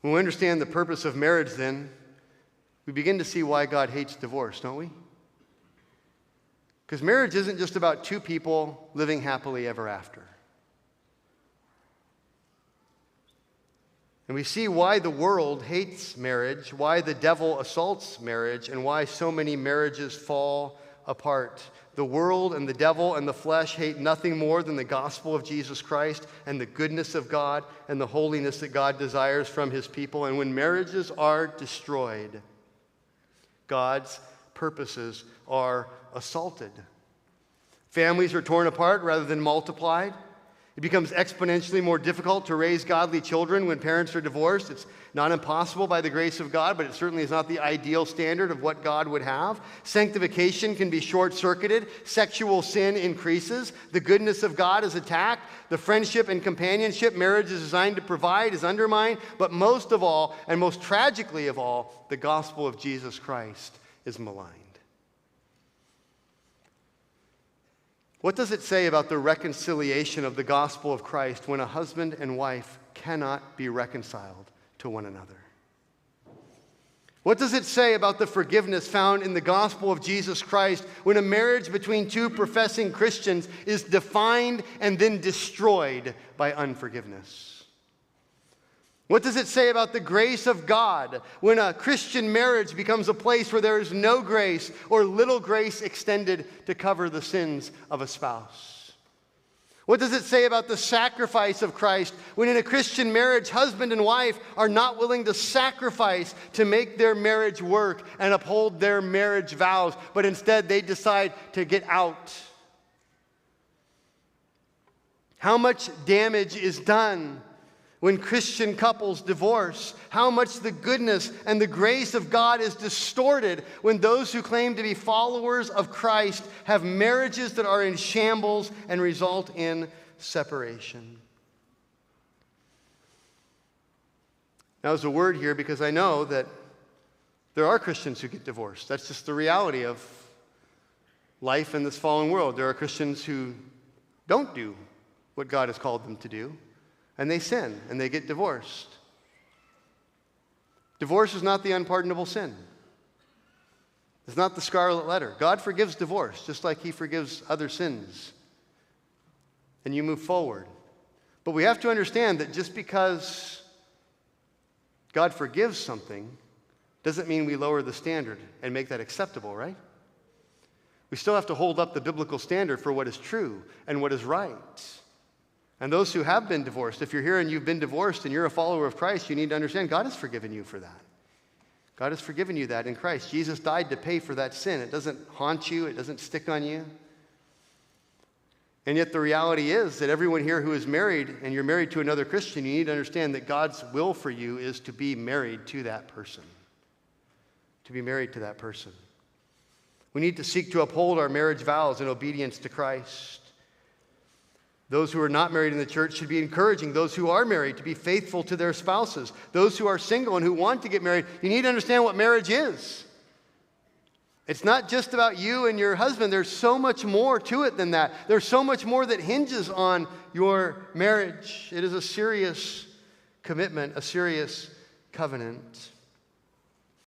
When we understand the purpose of marriage, then, we begin to see why God hates divorce, don't we? Because marriage isn't just about two people living happily ever after. And we see why the world hates marriage, why the devil assaults marriage, and why so many marriages fall apart. The world and the devil and the flesh hate nothing more than the gospel of Jesus Christ and the goodness of God and the holiness that God desires from his people. And when marriages are destroyed, God's purposes are assaulted. Families are torn apart rather than multiplied. It becomes exponentially more difficult to raise godly children when parents are divorced. It's not impossible by the grace of God, but it certainly is not the ideal standard of what God would have. Sanctification can be short-circuited. Sexual sin increases. The goodness of God is attacked. The friendship and companionship marriage is designed to provide is undermined. But most of all, and most tragically of all, the gospel of Jesus Christ is maligned. What does it say about the reconciliation of the gospel of Christ when a husband and wife cannot be reconciled to one another? What does it say about the forgiveness found in the gospel of Jesus Christ when a marriage between two professing Christians is defined and then destroyed by unforgiveness? What does it say about the grace of God when a Christian marriage becomes a place where there is no grace or little grace extended to cover the sins of a spouse? What does it say about the sacrifice of Christ when in a Christian marriage, husband and wife are not willing to sacrifice to make their marriage work and uphold their marriage vows, but instead they decide to get out? How much damage is done when Christian couples divorce? How much the goodness and the grace of God is distorted when those who claim to be followers of Christ have marriages that are in shambles and result in separation. Now, there's a word here because I know that there are Christians who get divorced. That's just the reality of life in this fallen world. There are Christians who don't do what God has called them to do, and they sin, and they get divorced. Divorce is not the unpardonable sin. It's not the scarlet letter. God forgives divorce, just like he forgives other sins. And you move forward. But we have to understand that just because God forgives something doesn't mean we lower the standard and make that acceptable, right? We still have to hold up the biblical standard for what is true and what is right. And those who have been divorced, if you're here and you've been divorced and you're a follower of Christ, you need to understand God has forgiven you for that. God has forgiven you that in Christ. Jesus died to pay for that sin. It doesn't haunt you. It doesn't stick on you. And yet the reality is that everyone here who is married and you're married to another Christian, you need to understand that God's will for you is to be married to that person. To be married to that person. We need to seek to uphold our marriage vows in obedience to Christ. Those who are not married in the church should be encouraging those who are married to be faithful to their spouses. Those who are single and who want to get married, you need to understand what marriage is. It's not just about you and your husband. There's so much more to it than that. There's so much more that hinges on your marriage. It is a serious commitment, a serious covenant.